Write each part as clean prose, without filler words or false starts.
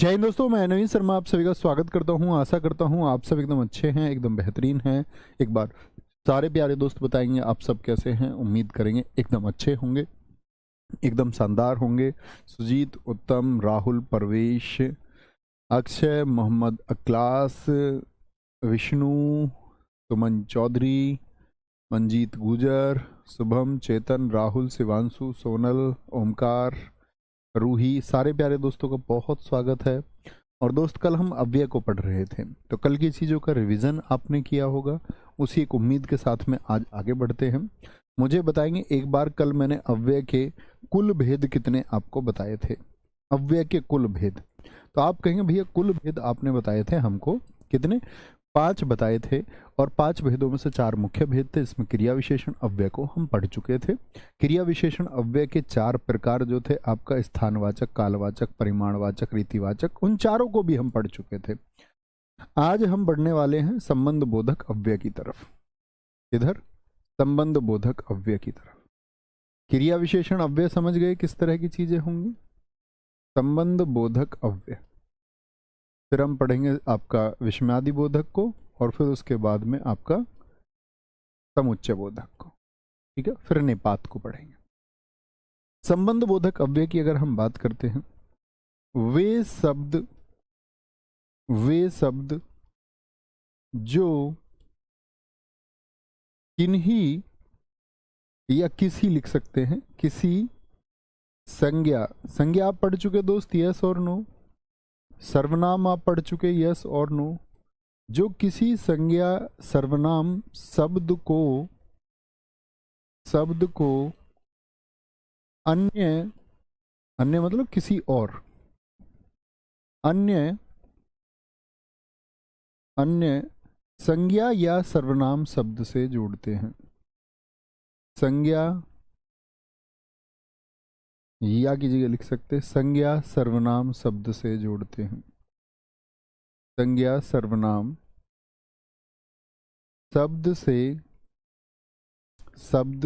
जय हिंद दोस्तों, मैं नवीन शर्मा आप सभी का स्वागत करता हूं। आशा करता हूं आप सब एकदम अच्छे हैं, एकदम बेहतरीन हैं। एक बार सारे प्यारे दोस्त बताएंगे आप सब कैसे हैं। उम्मीद करेंगे एकदम अच्छे होंगे, एकदम शानदार होंगे। सुजीत, उत्तम, राहुल, परवेश, अक्षय, मोहम्मद अक्लास, विष्णु, सुमन चौधरी, मंजीत गुजर, शुभम, चेतन, राहुल, शिवांशु, सोनल, ओमकार, रूही, सारे प्यारे दोस्तों का बहुत स्वागत है। और दोस्त, कल हम अव्यय को पढ़ रहे थे, तो कल की चीज़ों का रिवीजन आपने किया होगा। उसी एक उम्मीद के साथ में आज आगे बढ़ते हैं। मुझे बताएंगे एक बार, कल मैंने अव्यय के कुल भेद कितने आपको बताए थे? अव्यय के कुल भेद। तो आप कहेंगे भैया कुल भेद आपने बताए थे हमको कितने? 5 बताए थे। और 5 भेदों में से 4 मुख्य भेद थे। इसमें क्रिया विशेषण अव्यय को हम पढ़ चुके थे। क्रिया विशेषण अव्यय के 4 प्रकार जो थे, आपका स्थानवाचक, कालवाचक, परिमाणवाचक, रीतिवाचक, उन चारों को भी हम पढ़ चुके थे। आज हम बढ़ने वाले हैं संबंध बोधक अव्यय की तरफ। इधर संबंध बोधक अव्यय की तरफ। क्रिया विशेषण अव्यय समझ गए किस तरह की चीजें होंगी। संबंध बोधक अव्यय, फिर हम पढ़ेंगे आपका विषमादि बोधक को, और फिर उसके बाद में आपका समुच्चय बोधक को। ठीक है, फिर निपात को पढ़ेंगे। संबंध बोधक अव्यय की अगर हम बात करते हैं, वे शब्द जो किन्हीं या किसी लिख सकते हैं, किसी संज्ञा। संज्ञा आप पढ़ चुके दोस्त, यस और नो। सर्वनाम आप पढ़ चुके, यस और नो। जो किसी संज्ञा सर्वनाम शब्द को अन्य अन्य मतलब किसी और अन्य संज्ञा या सर्वनाम शब्द से जोड़ते हैं। संज्ञा या की जगह लिख सकते हैं संज्ञा सर्वनाम शब्द से जोड़ते हैं। संज्ञा सर्वनाम शब्द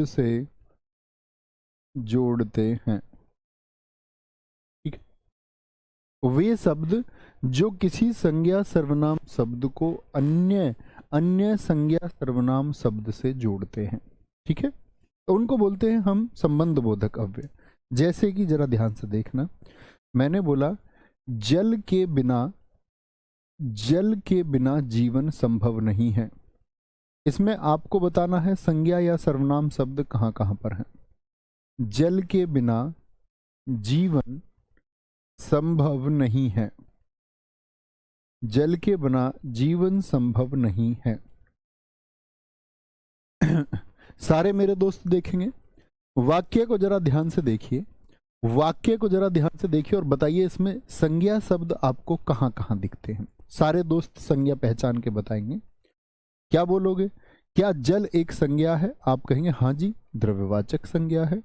से जोड़ते हैं। ठीक है, वे शब्द जो किसी संज्ञा सर्वनाम शब्द को अन्य संज्ञा सर्वनाम शब्द से जोड़ते हैं। ठीक है, तो उनको बोलते हैं हम संबंध बोधक अव्यय। जैसे कि जरा ध्यान से देखना, मैंने बोला जल के बिना जीवन संभव नहीं है। इसमें आपको बताना है संज्ञा या सर्वनाम शब्द कहाँ कहाँ पर है। जल के बिना जीवन संभव नहीं है। जल के बिना जीवन संभव नहीं है। सारे मेरे दोस्त देखेंगे, वाक्य को जरा ध्यान से देखिए। वाक्य को जरा ध्यान से देखिए और बताइए इसमें संज्ञा शब्द आपको कहाँ कहाँ दिखते हैं। सारे दोस्त संज्ञा पहचान के बताएंगे। क्या बोलोगे? क्या जल एक संज्ञा है? आप कहेंगे हाँ जी, द्रव्यवाचक संज्ञा है।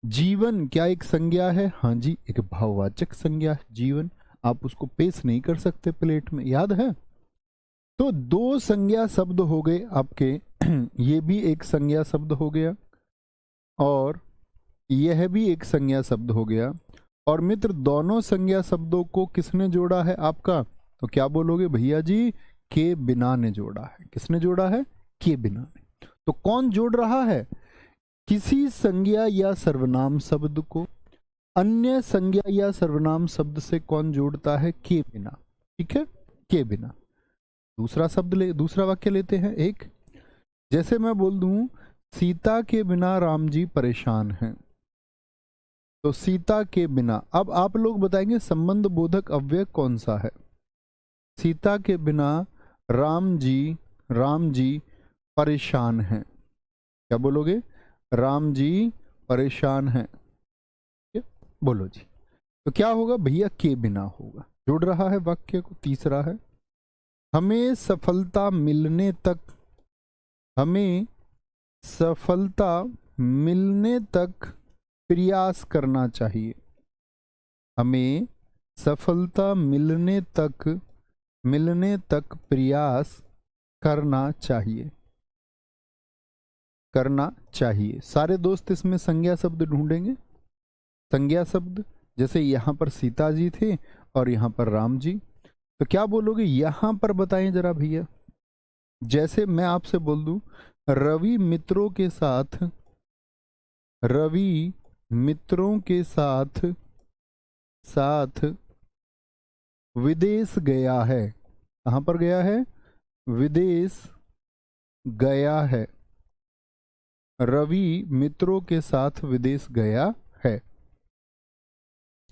जीवन क्या एक संज्ञा है? हाँ जी, एक भाववाचक संज्ञा है। जीवन, आप उसको पेश नहीं कर सकते प्लेट में, याद है? तो 2 संज्ञा शब्द हो गए आपके। ये भी एक संज्ञा शब्द हो गया और यह भी एक संज्ञा शब्द हो गया। और मित्र, दोनों संज्ञा शब्दों को किसने जोड़ा है आपका? तो क्या बोलोगे भैया जी? के बिना ने जोड़ा है। किसने जोड़ा है? के बिना ने। तो कौन जोड़ रहा है? किसी संज्ञा या सर्वनाम शब्द को अन्य संज्ञा या सर्वनाम शब्द से कौन जोड़ता है? के बिना। ठीक है, के बिना। दूसरा वाक्य लेते हैं एक। जैसे मैं बोल दूं सीता के बिना राम जी परेशान हैं, तो सीता के बिना। अब आप लोग बताएंगे संबंध बोधक अव्यय कौन सा है? सीता के बिना राम जी परेशान हैं। क्या बोलोगे? राम जी परेशान हैं। बोलो जी। तो क्या होगा भैया? के बिना होगा, जोड़ रहा है वाक्य को। तीसरा है हमें सफलता मिलने तक प्रयास करना चाहिए। हमें सफलता मिलने तक प्रयास करना चाहिए। सारे दोस्त इसमें संज्ञा शब्द ढूंढेंगे। संज्ञा शब्द जैसे यहाँ पर सीता जी थे और यहाँ पर राम जी। तो क्या बोलोगे यहाँ पर बताएं जरा भैया। जैसे मैं आपसे बोल दूं रवि मित्रों के साथ, रवि मित्रों के साथ साथ विदेश गया है। कहाँ पर गया है? विदेश गया है। रवि मित्रों के साथ विदेश गया है।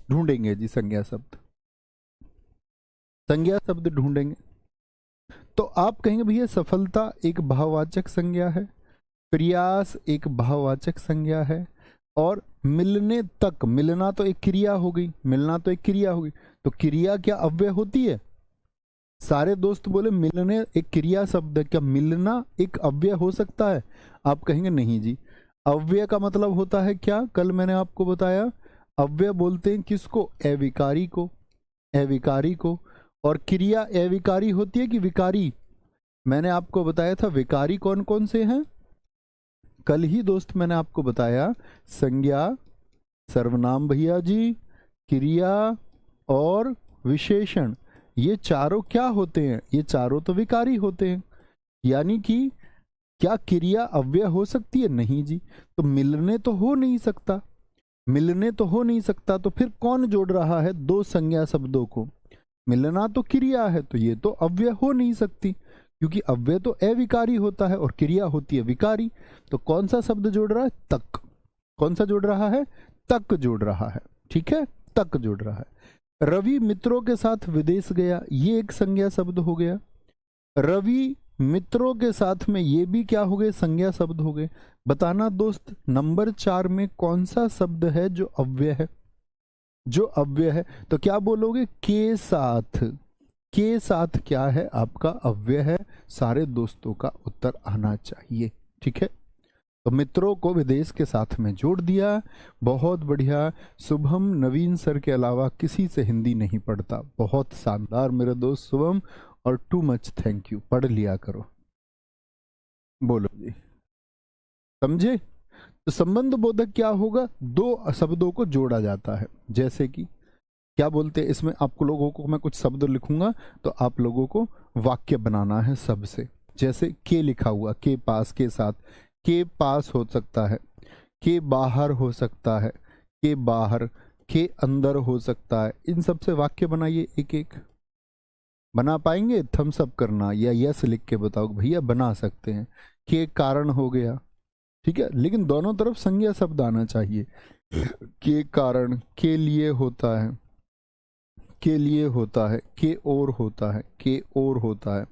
ढूंढेंगे जी संज्ञा शब्द, संज्ञा शब्द ढूंढेंगे। तो आप कहेंगे भैया सफलता एक भाववाचक संज्ञा है, प्रयास एक भाववाचक संज्ञा है, और मिलने तक, मिलना तो एक क्रिया हो गई, मिलना तो एक क्रिया हो गई, तो क्रिया क्या अव्यय होती है? सारे दोस्त बोले मिलने एक क्रिया शब्द है, क्या मिलना एक अव्यय हो सकता है? आप कहेंगे नहीं जी, अव्यय का मतलब होता है क्या? कल मैंने आपको बताया अव्यय बोलते हैं किसको? अविकारी को, अविकारी को। और क्रिया अविकारी होती है कि विकारी? मैंने आपको बताया था विकारी कौन कौन से हैं कल ही दोस्त, मैंने आपको बताया संज्ञा, सर्वनाम भैया जी, क्रिया और विशेषण, ये चारों क्या होते हैं? ये चारों तो विकारी होते हैं। यानी कि क्या क्रिया अव्यय हो सकती है? नहीं जी। तो मिलने तो हो नहीं सकता, मिलने तो हो नहीं सकता, तो फिर कौन जोड़ रहा है दो संज्ञा शब्दों को? मिलना तो क्रिया है, तो ये तो अव्यय हो नहीं सकती, क्योंकि अव्यय तो अविकारी होता है और क्रिया होती है विकारी। तो कौन सा शब्द जोड़ रहा है? तक। कौन सा जोड़ रहा है? तक जोड़ रहा है। ठीक है, तक जोड़ रहा है। रवि मित्रों के साथ विदेश गया, ये एक संज्ञा शब्द हो गया। रवि मित्रों के साथ में ये भी क्या हो गए? संज्ञा शब्द हो गए। बताना दोस्त नंबर 4 में कौन सा शब्द है जो अव्यय है? जो अव्यय है तो क्या बोलोगे? के साथ। के साथ क्या है? आपका अव्यय है। सारे दोस्तों का उत्तर आना चाहिए। ठीक है, तो मित्रों को विदेश के साथ में जोड़ दिया। बहुत बढ़िया। शुभम नवीन सर के अलावा किसी से हिंदी नहीं पढ़ता। बहुत शानदार मेरे दोस्त शुभम, और टू मच थैंक यू। पढ़ लिया करो। बोलो जी, समझे? तो संबंध बोधक क्या होगा? दो शब्दों को जोड़ा जाता है। जैसे कि क्या बोलते हैं इसमें, आपको लोगों को मैं कुछ शब्द लिखूंगा तो आप लोगों को वाक्य बनाना है सबसे। जैसे के लिखा हुआ, के पास, के साथ, के पास हो सकता है, के बाहर हो सकता है, के बाहर, के अंदर हो सकता है। इन सब से वाक्य बनाइए। एक एक बना पाएंगे? थम्स अप करना या यस लिख के बताओ भैया बना सकते हैं। के कारण हो गया, ठीक है, लेकिन दोनों तरफ संज्ञा शब्द आना चाहिए। के कारण, के लिए होता है, के लिए होता है, के और होता है, के और होता है,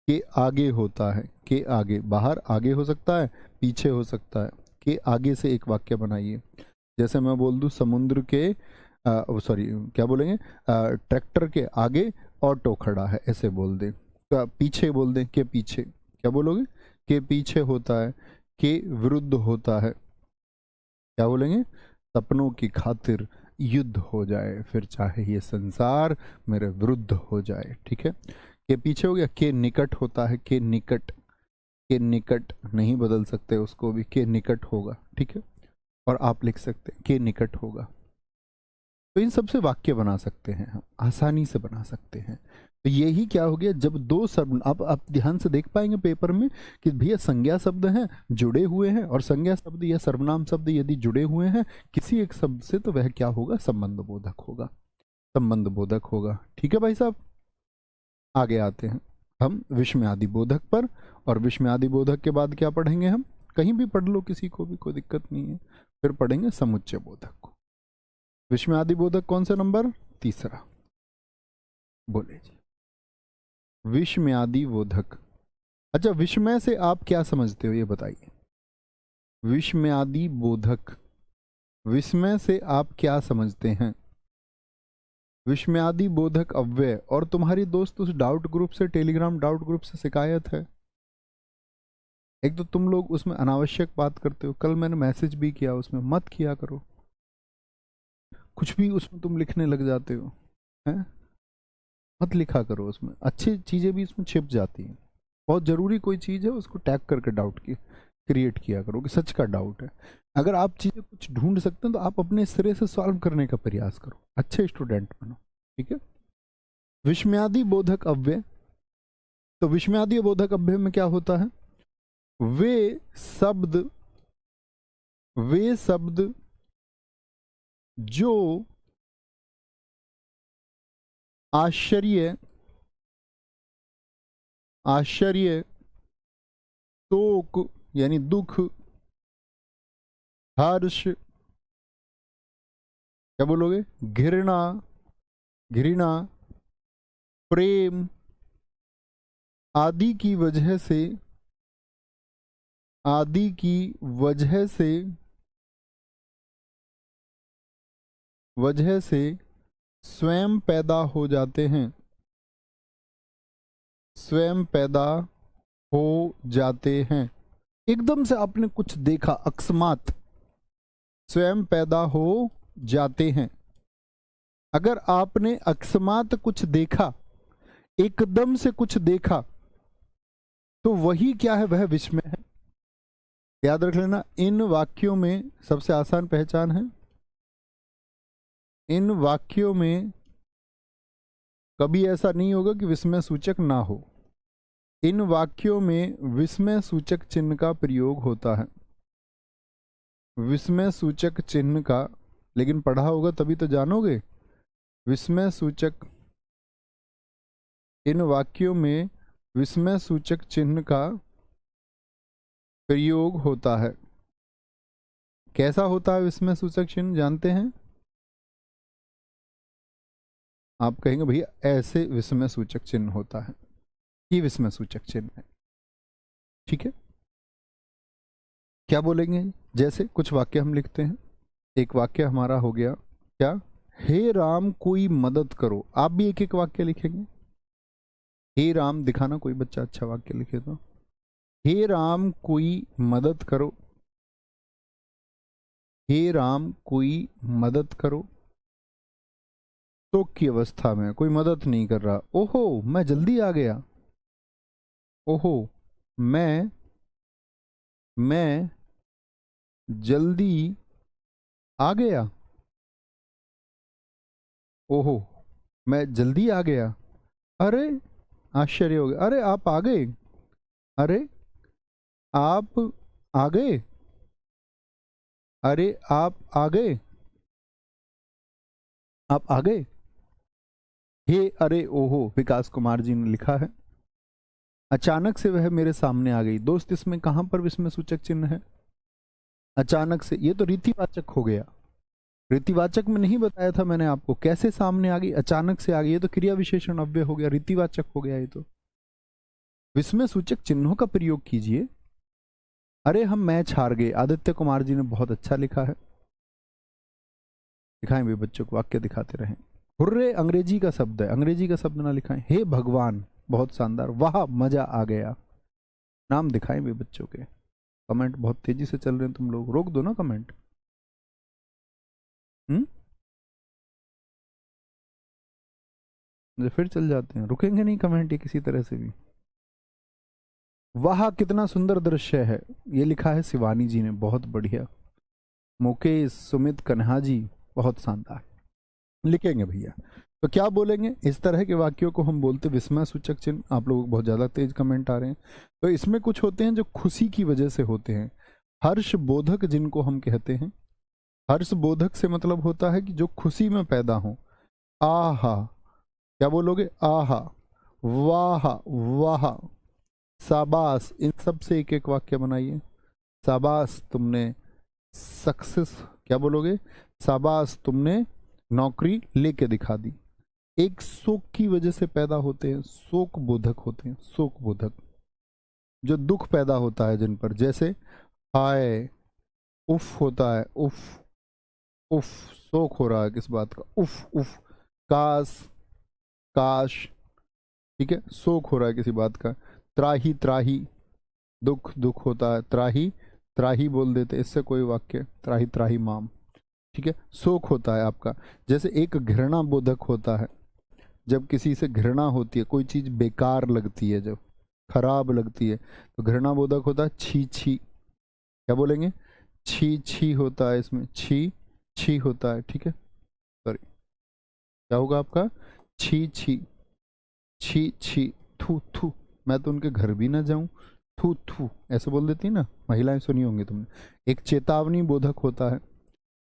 के आगे होता है, के आगे, बाहर आगे हो सकता है, पीछे हो सकता है। के आगे से एक वाक्य बनाइए। जैसे मैं बोल दूं समुद्र के सॉरी क्या बोलेंगे, ट्रैक्टर के आगे ऑटो खड़ा है, ऐसे बोल दें। पीछे बोल दें, के पीछे। क्या बोलोगे? के पीछे होता है, के विरुद्ध होता है। क्या बोलेंगे? सपनों की खातिर युद्ध हो जाए, फिर चाहे ये संसार मेरे विरुद्ध हो जाए। ठीक है, के पीछे हो गया। के निकट होता है, के निकट, के निकट नहीं बदल सकते उसको भी, के निकट होगा। ठीक है, और आप लिख सकते हैं के निकट होगा। तो इन सब से वाक्य बना सकते हैं हम, आसानी से बना सकते हैं। तो यही क्या हो गया, जब दो शब्द, अब आप ध्यान से देख पाएंगे पेपर में कि भैया संज्ञा शब्द हैं जुड़े हुए हैं, और संज्ञा शब्द या सर्वनाम शब्द यदि जुड़े हुए हैं किसी एक शब्द से तो वह क्या होगा? संबंध बोधक होगा, संबंध बोधक होगा। ठीक है भाई साहब, आगे आते हैं हम विस्मयादि बोधक पर। और विस्मयादि बोधक के बाद क्या पढ़ेंगे हम? कहीं भी पढ़ लो, किसी को भी कोई दिक्कत नहीं है। फिर पढ़ेंगे समुच्चय बोधक को। विस्मयादि बोधक कौन सा नंबर? तीसरा। बोले जी, विस्मयादि बोधक। अच्छा, विस्मय से आप क्या समझते हो ये बताइए? विस्मयादि बोधक, विस्मय से आप क्या समझते हैं? विस्मयादि बोधक अव्यय। और तुम्हारी दोस्त उस डाउट ग्रुप से, टेलीग्राम डाउट ग्रुप से शिकायत है। एक तो तुम लोग उसमें अनावश्यक बात करते हो, कल मैंने मैसेज भी किया, उसमें मत किया करो। कुछ भी उसमें तुम लिखने लग जाते हो, हैं? मत लिखा करो उसमें, अच्छी चीज़ें भी इसमें छिप जाती हैं। बहुत ज़रूरी कोई चीज़ है उसको टैग करके डाउट की क्रिएट किया करो कि सच का डाउट है। अगर आप चीज़ें कुछ ढूंढ सकते हैं तो आप अपने सिरे से सॉल्व करने का प्रयास करो, अच्छे स्टूडेंट बनो। ठीक है। विस्मयादि बोधक अव्यय, तो विस्मयादि बोधक अव्यय में क्या होता है? वे शब्द जो आश्चर्य, शोक यानी दुख, हर्ष, क्या बोलोगे, घृणा, प्रेम आदि की वजह से स्वयं पैदा हो जाते हैं, एकदम से आपने कुछ देखा, अकस्मात स्वयं पैदा हो जाते हैं। अगर आपने अकस्मात कुछ देखा, एकदम से कुछ देखा, तो वही क्या है? वह विस्मय है। याद रख लेना, इन वाक्यों में सबसे आसान पहचान है, इन वाक्यों में कभी ऐसा नहीं होगा कि विस्मय सूचक ना हो। इन वाक्यों में विस्मय सूचक चिन्ह का प्रयोग होता है, विस्मय सूचक चिन्ह का, लेकिन पढ़ा होगा तभी तो जानोगे। विस्मय सूचक, इन वाक्यों में विस्मय सूचक चिन्ह का प्रयोग होता है। कैसा होता है विस्मय सूचक चिन्ह, जानते हैं? आप कहेंगे भैया ऐसे विस्मय सूचक चिन्ह होता है, ये विस्मय सूचक चिन्ह है। ठीक है, क्या बोलेंगे? जैसे कुछ वाक्य हम लिखते हैं। एक वाक्य हमारा हो गया क्या, हे राम कोई मदद करो। आप भी एक एक वाक्य लिखेंगे। हे राम, दिखाना कोई बच्चा अच्छा वाक्य लिखे तो। हे राम कोई मदद करो, हे राम कोई मदद करो। शोक की अवस्था में, कोई मदद नहीं कर रहा। ओहो मैं जल्दी आ गया, ओहो मैं जल्दी आ गया, ओहो मैं जल्दी आ गया। अरे आश्चर्य हो गया, अरे आप आ गए, अरे आप आ गए, अरे आप आ गए, आप आ गए। हे अरे ओहो, विकास कुमार जी ने लिखा है। अचानक से वह मेरे सामने आ गई। दोस्त इसमें कहां पर विस्मय सूचक चिन्ह है? अचानक से, ये तो रीतिवाचक हो गया। रीतिवाचक में नहीं बताया था मैंने आपको, कैसे सामने आ गई, अचानक से आ गई, ये तो क्रिया विशेषण अव्यय हो गया, रीतिवाचक हो गया। ये तो विस्मय सूचक चिन्हों का प्रयोग कीजिए। अरे हम मैच हार गए, आदित्य कुमार जी ने बहुत अच्छा लिखा है। दिखाएं भी बच्चों को, वाक्य दिखाते रहें। हुर्रे अंग्रेजी का शब्द है, अंग्रेजी का शब्द ना लिखाएं। हे भगवान, बहुत शानदार, वाह मजा आ गया। नाम दिखाएं भी बच्चों के। कमेंट बहुत तेजी से चल रहे हैं तुम लोग, रोक दो ना कमेंट। फिर चल जाते हैं, रुकेंगे नहीं कमेंट ये किसी तरह से भी। वाह कितना सुंदर दृश्य है, ये लिखा है शिवानी जी ने, बहुत बढ़िया। मुकेश, सुमित, कन्हा जी, बहुत शानदार लिखेंगे भैया। तो क्या बोलेंगे? इस तरह के वाक्यों को हम बोलते विस्मय सूचक चिन्ह। आप लोगों को बहुत ज्यादा तेज कमेंट आ रहे हैं। तो इसमें कुछ होते हैं जो खुशी की वजह से होते हैं, हर्ष बोधक जिनको हम कहते हैं। हर्ष बोधक से मतलब होता है कि जो खुशी में पैदा हो। आहा, क्या बोलोगे? आहा, वाह, वाह, शाबाश, इन सब से एक एक वाक्य बनाइए। शाबाश तुमने सक्सेस, क्या बोलोगे? शाबाश तुमने नौकरी लेके दिखा दी। एक शोक की वजह से पैदा होते हैं, शोक बोधक होते हैं। शोक बोधक जो दुख पैदा होता है जिन पर, जैसे हाय, उफ होता है, उफ, उफ, शोक हो रहा है किस बात का? उफ उफ, काश, काश, ठीक है, शोक हो रहा है किसी बात का। त्राही, त्राही, दुख, दुख होता है। त्राही, त्राही बोल देते, इससे कोई वाक्य, त्राही त्राही माम, ठीक है, शोक होता है आपका। जैसे एक घृणा बोधक होता है, जब किसी से घृणा होती है, कोई चीज बेकार लगती है, जब खराब लगती है, तो घृणा बोधक होता है छी छी, क्या बोलेंगे? छी छी होता है इसमें, छी छी होता है, ठीक है, सॉरी। क्या होगा आपका? छी छी, छी छी, थू थू, मैं तो उनके घर भी ना जाऊं, थू थू, ऐसे बोल देती ना महिलाएं, सुनी होंगी तुमने। एक चेतावनी बोधक होता है,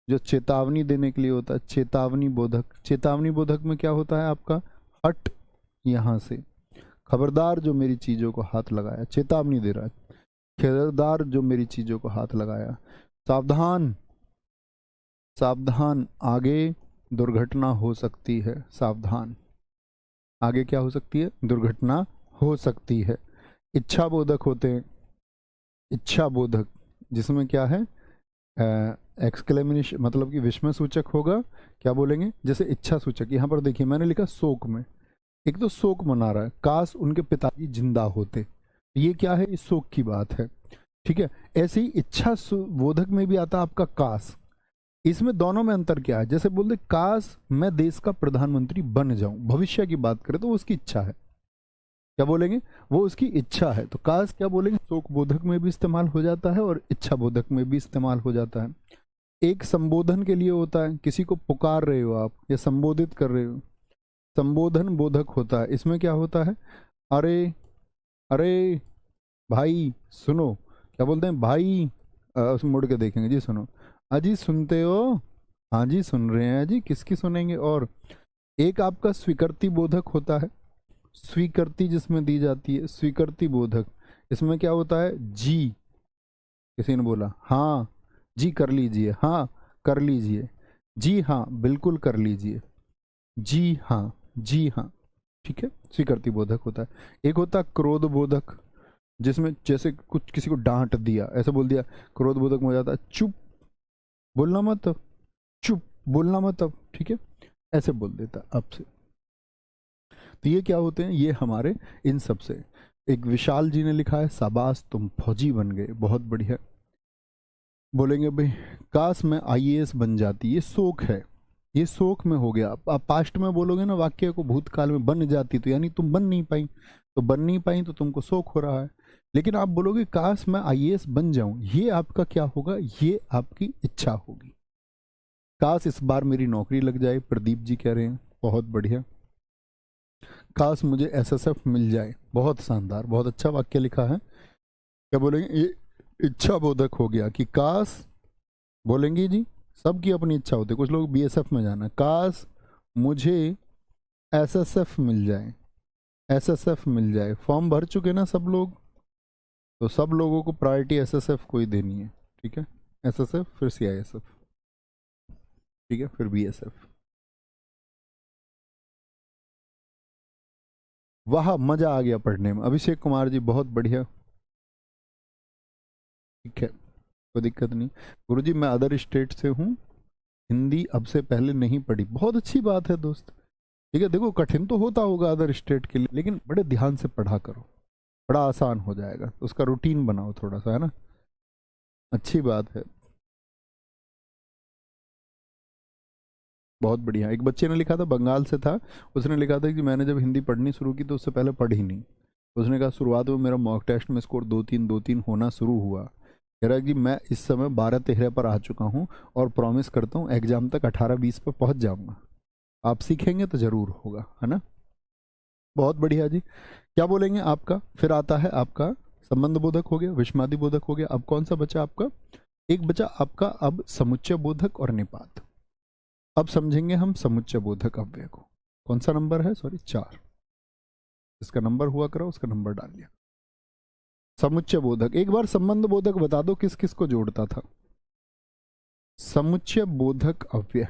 जो चेतावनी देने के लिए होता है, चेतावनी बोधक। चेतावनी बोधक में क्या होता है आपका? हट यहाँ से, खबरदार जो मेरी चीजों को हाथ लगाया, चेतावनी दे रहा है। खबरदार जो मेरी चीजों को हाथ लगाया, सावधान, सावधान, आगे दुर्घटना हो सकती है, सावधान, आगे क्या हो सकती है? दुर्घटना हो सकती है। इच्छा बोधक होते हैं, इच्छा बोधक, जिसमें क्या है? एक्सक्लेमेशन, मतलब कि विस्मय सूचक होगा। क्या बोलेंगे? जैसे इच्छा सूचक, यहाँ पर देखिए मैंने लिखा शोक में, एक तो शोक मना रहा है, काश उनके पिताजी जिंदा होते, ये क्या है? इस शोक की बात है, ठीक है। ऐसे ही इच्छा बोधक में भी आता है आपका काश। इसमें दोनों में अंतर क्या है? जैसे बोलते काश मैं देश का प्रधानमंत्री बन जाऊं, भविष्य की बात करें तो वो उसकी इच्छा है, क्या बोलेंगे? वो उसकी इच्छा है। तो काश क्या बोलेंगे? शोक बोधक में भी इस्तेमाल हो जाता है और इच्छा बोधक में भी इस्तेमाल हो जाता है। एक संबोधन के लिए होता है, किसी को पुकार रहे हो आप या संबोधित कर रहे हो, संबोधन बोधक होता है। इसमें क्या होता है? अरे, अरे भाई सुनो, क्या बोलते हैं भाई? उस मुड़ के देखेंगे, जी सुनो, अजी सुनते हो? हाँ जी सुन रहे हैं जी, किसकी सुनेंगे? और एक आपका स्वीकृति बोधक होता है, स्वीकृति जिसमें दी जाती है, स्वीकृति बोधक। इसमें क्या होता है? जी, किसी ने बोला हाँ जी कर लीजिए, हाँ कर लीजिए, जी हाँ बिल्कुल कर लीजिए, जी हाँ, जी हाँ, ठीक है, स्वीकृति बोधक होता है। एक होता है क्रोध बोधक, जिसमें जैसे कुछ किसी को डांट दिया, ऐसे बोल दिया, क्रोध बोधक में हो जाता है चुप, बोलना मत अब, चुप, बोलना मत अब, ठीक है, ऐसे बोल देता आपसे। तो ये क्या होते हैं? ये हमारे इन सब से। एक विशाल जी ने लिखा है, शाबाश तुम फौजी बन गए, बहुत बढ़िया। बोलेंगे भाई काश मैं आईएएस बन जाती, ये शोक है, ये शोक में हो गया। आप पास्ट में बोलोगे ना वाक्य को, भूतकाल में बन जाती, तो यानी तुम बन नहीं पाई, तो बन नहीं पाई तो तुमको शोक हो रहा है। लेकिन आप बोलोगे काश मैं आईएएस बन जाऊं, ये आपका क्या होगा? ये आपकी इच्छा होगी। काश इस बार मेरी नौकरी लग जाए, प्रदीप जी कह रहे हैं, बहुत बढ़िया। काश मुझे एसएसएफ मिल जाए, बहुत शानदार, बहुत अच्छा वाक्य लिखा है। क्या बोलेंगे? ये इच्छा बोधक हो गया कि काश, बोलेंगे जी, सबकी अपनी इच्छा होती है, कुछ लोग बीएसएफ में जाना, काश मुझे एसएसएफ मिल जाए, एसएसएफ मिल जाए। फॉर्म भर चुके ना सब लोग, तो सब लोगों को प्रायोरिटी एसएसएफ को ही देनी है, ठीक है। एसएसएफ फिर सीआईएसएफ, ठीक है, फिर बीएसएफ। वाह मजा आ गया पढ़ने में, अभिषेक कुमार जी बहुत बढ़िया, ठीक है, कोई दिक्कत नहीं। गुरुजी मैं अदर स्टेट से हूँ, हिंदी अब से पहले नहीं पढ़ी, बहुत अच्छी बात है दोस्त, ठीक है। देखो कठिन तो होता होगा अदर स्टेट के लिए, लेकिन बड़े ध्यान से पढ़ा करो, बड़ा आसान हो जाएगा, उसका रूटीन बनाओ थोड़ा सा, है ना, अच्छी बात है, बहुत बढ़िया। एक बच्चे ने लिखा था, बंगाल से था, उसने लिखा था कि मैंने जब हिंदी पढ़नी शुरू की तो उससे पहले पढ़ी नहीं। उसने कहा शुरुआत में मेरा मॉक टेस्ट में स्कोर 2-3 होना शुरू हुआ, कह रहा है कि मैं इस समय 12-13 पर आ चुका हूँ और प्रॉमिस करता हूँ एग्जाम तक 18-20 पर पहुँच जाऊँगा। आप सीखेंगे तो ज़रूर होगा, है ना, बहुत बढ़िया जी। क्या बोलेंगे आपका? फिर आता है आपका संबंध बोधक हो गया, विस्मादि बोधक हो गया। अब कौन सा बचा आपका? एक बचा आपका अब समुच्चय बोधक और निपात। अब समझेंगे हम समुच्चय बोधक अव्यय को। कौन सा नंबर है? सॉरी 4, इसका नंबर हुआ करो, उसका नंबर डाल लिया। समुच्चय बोधक, एक बार संबंध बोधक बता दो किस किस को जोड़ता था? समुच्चय बोधक अव्यय,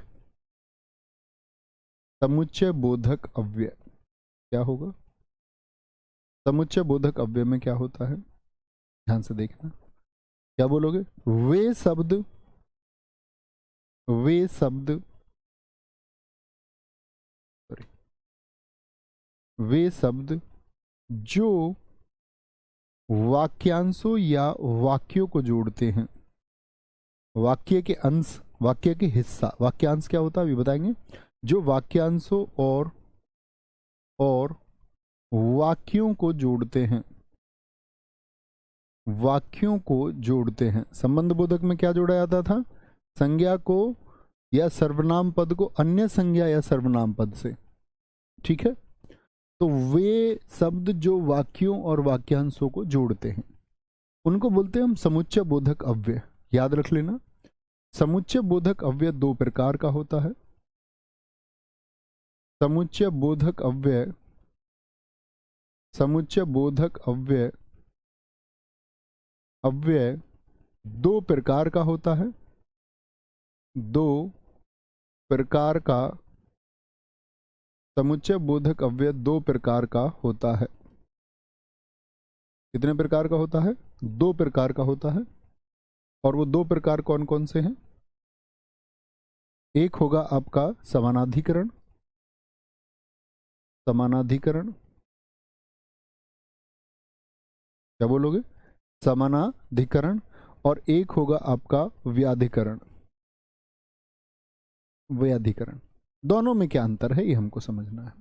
समुच्चय बोधक अव्यय क्या होगा? समुच्चय बोधक अव्यय में क्या होता है? ध्यान से देखना, क्या बोलोगे? वे शब्द, वे शब्द, सॉरी, वे शब्द जो वाक्यांशों या वाक्यों को जोड़ते हैं, वाक्य के अंश, वाक्य के हिस्सा, वाक्यांश क्या होता है अभी बताएंगे, जो वाक्यांशों और वाक्यों को जोड़ते हैं, वाक्यों को जोड़ते हैं। संबंध बोधक में क्या जोड़ा जाता था? संज्ञा को या सर्वनाम पद को अन्य संज्ञा या सर्वनाम पद से, ठीक है। तो वे शब्द जो वाक्यों और वाक्यांशों को जोड़ते हैं उनको बोलते हैं हम समुच्चय बोधक अव्यय। याद रख लेना, समुच्चय बोधक अव्यय दो प्रकार का होता है। समुच्चय बोधक अव्यय, समुच्चय बोधक अव्यय, अव्यय दो प्रकार का होता है। दो प्रकार का समुच्चय बोधक अव्यय दो प्रकार का होता है। कितने प्रकार का होता है? दो प्रकार का होता है। और वो दो प्रकार कौन कौन से हैं? एक होगा आपका समानाधिकरण, समानाधिकरण, क्या बोलोगे? समानाधिकरण। और एक होगा आपका व्याधिकरण, व्याधिकरण। दोनों में क्या अंतर है ये हमको समझना है।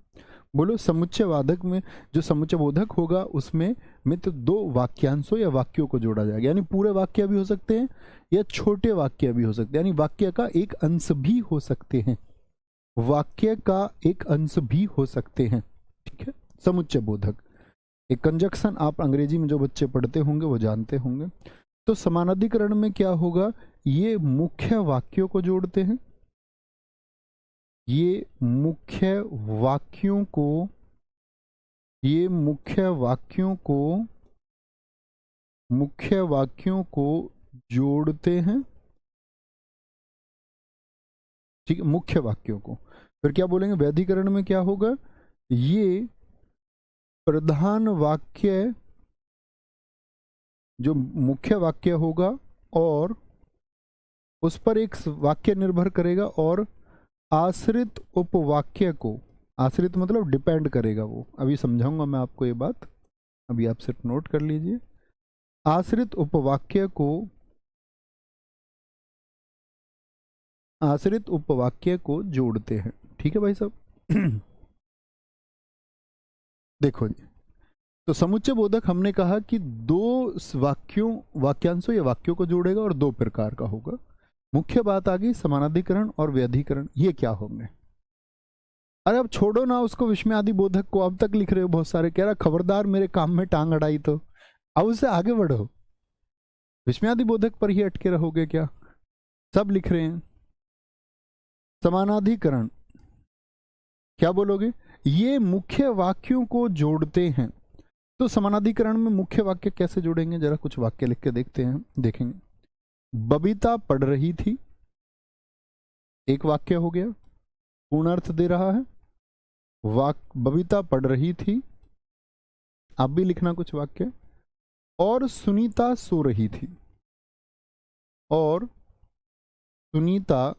बोलो, समुच्चय वादक में जो समुच्चय बोधक होगा उसमें मित्र दो वाक्यांशों या वाक्यों को जोड़ा जाएगा, यानी पूरे वाक्य भी हो सकते हैं या छोटे वाक्य भी हो सकते हैं, यानी वाक्य का एक अंश भी हो सकते हैं, वाक्य का एक अंश भी हो सकते हैं, ठीक है। समुच्चय बोधक एक कंजक्शन आप अंग्रेजी में जो बच्चे पढ़ते होंगे वो जानते होंगे। तो समानाधिकरण में क्या होगा? ये मुख्य वाक्यों को जोड़ते हैं, ये मुख्य वाक्यों को, ये मुख्य वाक्यों को, मुख्य वाक्यों को जोड़ते हैं, ठीक है, मुख्य वाक्यों को। फिर क्या बोलेंगे? व्याधिकरण में क्या होगा? ये प्रधान वाक्य, जो मुख्य वाक्य होगा और उस पर एक वाक्य निर्भर करेगा और आश्रित उपवाक्य को, आश्रित मतलब डिपेंड करेगा, वो अभी समझाऊंगा मैं आपको ये बात, अभी आप सिर्फ नोट कर लीजिए। आश्रित उपवाक्य को, आश्रित उपवाक्य को जोड़ते हैं, ठीक है भाई साहब। देखो जी, तो समुच्चय बोधक हमने कहा कि दो वाक्यों, वाक्यांशों या वाक्यों को जोड़ेगा और दो प्रकार का होगा। मुख्य बात आ गई समानाधिकरण और व्याधिकरण, ये क्या होंगे? अरे अब छोड़ो ना उसको, विस्मयादि बोधक को अब तक लिख रहे हो बहुत सारे, कह रहा खबरदार मेरे काम में टांग अड़ाई तो, अब उससे आगे बढ़ो। विस्मयादि बोधक पर ही अटके रहोगे क्या? सब लिख रहे हैं। समानाधिकरण क्या बोलोगे? ये मुख्य वाक्यों को जोड़ते हैं। तो समानाधिकरण में मुख्य वाक्य कैसे जोड़ेंगे? जरा कुछ वाक्य लिख के देखते हैं, देखेंगे। बबीता पढ़ रही थी, एक वाक्य हो गया, पूर्ण अर्थ दे रहा है। बबीता पढ़ रही थी, आप भी लिखना कुछ वाक्य। और सुनीता सो रही थी, और सुनीता,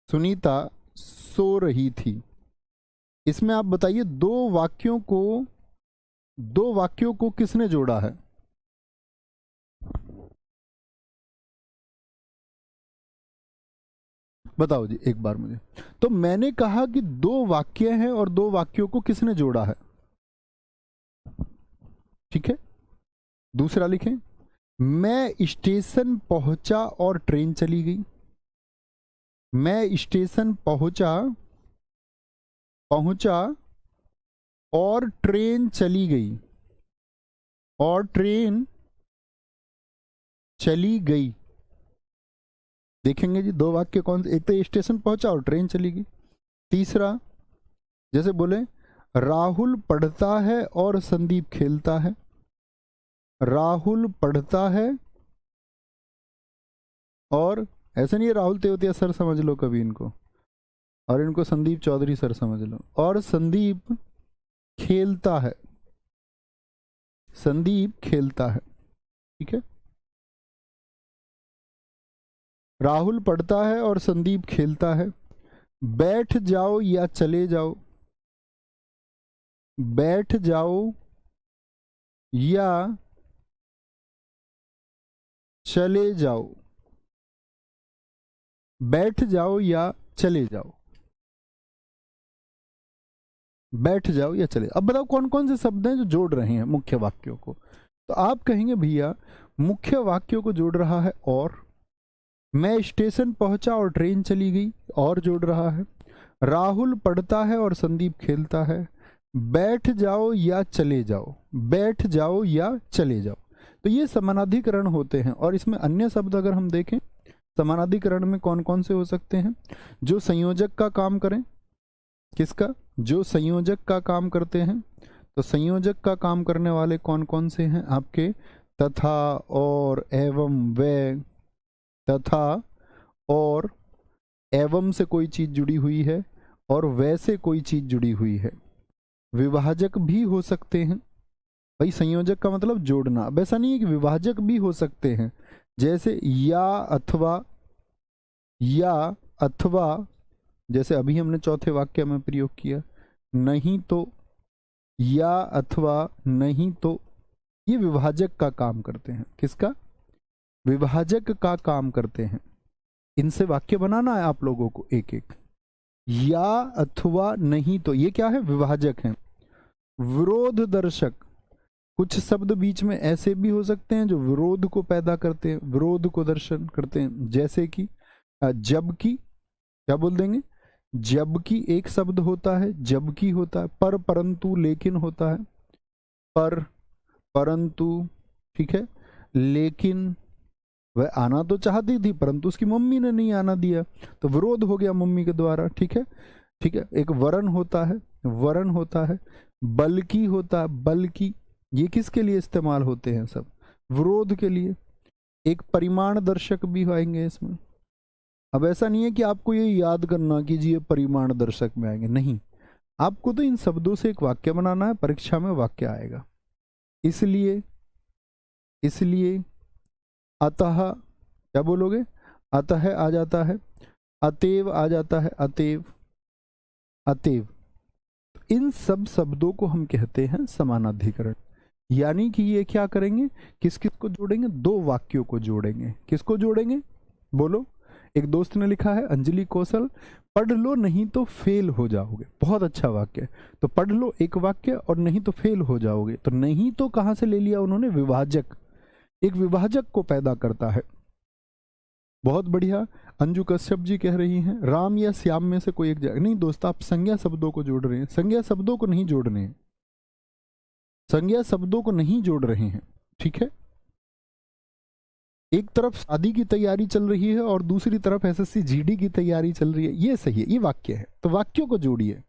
सुनीता सो रही थी। इसमें आप बताइए दो वाक्यों को किसने जोड़ा है? बताओ जी एक बार मुझे। तो मैंने कहा कि दो वाक्य हैं और दो वाक्यों को किसने जोड़ा है, ठीक है। दूसरा लिखें, मैं स्टेशन पहुंचा और ट्रेन चली गई। मैं स्टेशन पहुंचा और ट्रेन चली गई, और ट्रेन चली गई। देखेंगे जी दो वाक्य कौन से, एक तो स्टेशन पहुंचा और ट्रेन चली गई। तीसरा, जैसे बोले राहुल पढ़ता है और संदीप खेलता है। राहुल पढ़ता है, और ऐसे नहीं है राहुल तेवतिया सर समझ लो कभी इनको, और इनको संदीप चौधरी सर समझ लो। और संदीप खेलता है, संदीप खेलता है, ठीक है। राहुल पढ़ता है और संदीप खेलता है। बैठ जाओ या चले जाओ, बैठ जाओ या चले जाओ, बैठ जाओ या चले जाओ, बैठ जाओ या चले। अब बताओ कौन कौन से शब्द हैं जो जोड़ रहे हैं मुख्य वाक्यों को? तो आप कहेंगे भैया मुख्य वाक्यों को जोड़ रहा है मैं स्टेशन पहुंचा और ट्रेन चली गई, और जोड़ रहा है। राहुल पढ़ता है और संदीप खेलता है। बैठ जाओ या चले जाओ, बैठ जाओ या चले जाओ। तो ये समानाधिकरण होते हैं। और इसमें अन्य शब्द अगर हम देखें, समानाधिकरण में कौन कौन से हो सकते हैं? जो संयोजक का काम करें। किसका? जो संयोजक का काम करते हैं। तो संयोजक का काम करने वाले कौन कौन से हैं आपके? तथा, और, एवं, वे। तथा और एवं से कोई चीज जुड़ी हुई है, और वैसे कोई चीज जुड़ी हुई है। विभाजक भी हो सकते हैं। भाई संयोजक का मतलब जोड़ना, वैसा नहीं है कि विभाजक भी हो सकते हैं। जैसे या अथवा, जैसे अभी हमने चौथे वाक्य में प्रयोग किया, नहीं तो, या अथवा नहीं तो, ये विभाजक का काम करते हैं। किसका? विभाजक का काम करते हैं। इनसे वाक्य बनाना है आप लोगों को एक एक। या अथवा नहीं तो, ये क्या है? विभाजक है। विरोध दर्शक, कुछ शब्द बीच में ऐसे भी हो सकते हैं जो विरोध को पैदा करते हैं, विरोध को दर्शन करते हैं। जैसे कि जबकि, क्या बोल देंगे? जबकि एक शब्द होता है, जबकि होता है, पर, परंतु, लेकिन होता है। पर, परंतु, ठीक है। लेकिन वह आना तो चाहती थी परंतु उसकी मम्मी ने नहीं आना दिया, तो विरोध हो गया मम्मी के द्वारा। ठीक है, ठीक है। एक वरण होता है, वरण होता है। बल्कि होता है, बल्कि, ये किसके लिए इस्तेमाल होते हैं? सब विरोध के लिए। एक परिमाण दर्शक भी आएंगे इसमें। अब ऐसा नहीं है कि आपको ये याद करना कि जी ये परिमाण दर्शक में आएंगे, नहीं, आपको तो इन शब्दों से एक वाक्य बनाना है, परीक्षा में वाक्य आएगा। इसलिए, इसलिए, अतः, क्या बोलोगे? अतः आ जाता है, अतएव आ जाता है, अतएव, अतएव। इन सब शब्दों को हम कहते हैं समानाधिकरण। यानी कि ये क्या करेंगे? किस किस को जोड़ेंगे? दो वाक्यों को जोड़ेंगे। किसको जोड़ेंगे? बोलो। एक दोस्त ने लिखा है, अंजलि कौशल, पढ़ लो नहीं तो फेल हो जाओगे। बहुत अच्छा वाक्य। तो पढ़ लो एक वाक्य, और नहीं तो फेल हो जाओगे। तो नहीं तो कहां से ले लिया उन्होंने? विभाजक। एक विभाजक को पैदा करता है। बहुत बढ़िया। अंजू कश्यप जी कह रही हैं, राम या श्याम में से कोई एक जगह। नहीं दोस्त, आप संज्ञा शब्दों को जोड़ रहे हैं। संज्ञा शब्दों को नहीं जोड़ने हैं, संज्ञा शब्दों को नहीं जोड़ रहे हैं। ठीक है। एक तरफ शादी की तैयारी चल रही है और दूसरी तरफ एसएससी जीडी की तैयारी चल रही है, ये सही है, ये वाक्य है। तो वाक्यों को जोड़िए।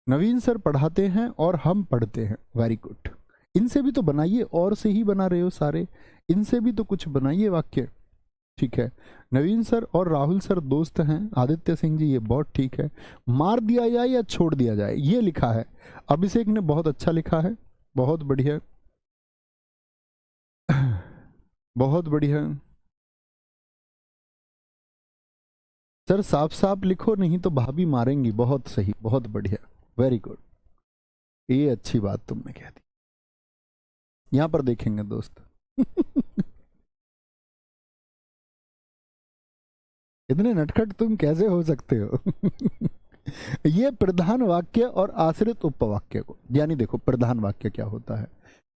नवीन सर पढ़ाते हैं और हम पढ़ते हैं। Very good. इनसे भी तो बनाइए, और से ही बना रहे हो सारे, इनसे भी तो कुछ बनाइए वाक्य। ठीक है। नवीन सर और राहुल सर दोस्त हैं। आदित्य सिंह जी, ये बहुत ठीक है। मार दिया जाए या छोड़ दिया जाए, ये लिखा है। अभिषेक ने बहुत अच्छा लिखा है, बहुत बढ़िया, बहुत बढ़िया। सर साफ साफ लिखो, नहीं तो भाभी मारेंगी। बहुत सही, बहुत बढ़िया, वेरी गुड। ये अच्छी बात तुमने कह दी। यहां पर देखेंगे दोस्त। इतने नटखट तुम कैसे हो सकते हो? ये प्रधान वाक्य और आश्रित उपवाक्य को, यानी देखो प्रधान वाक्य क्या होता है,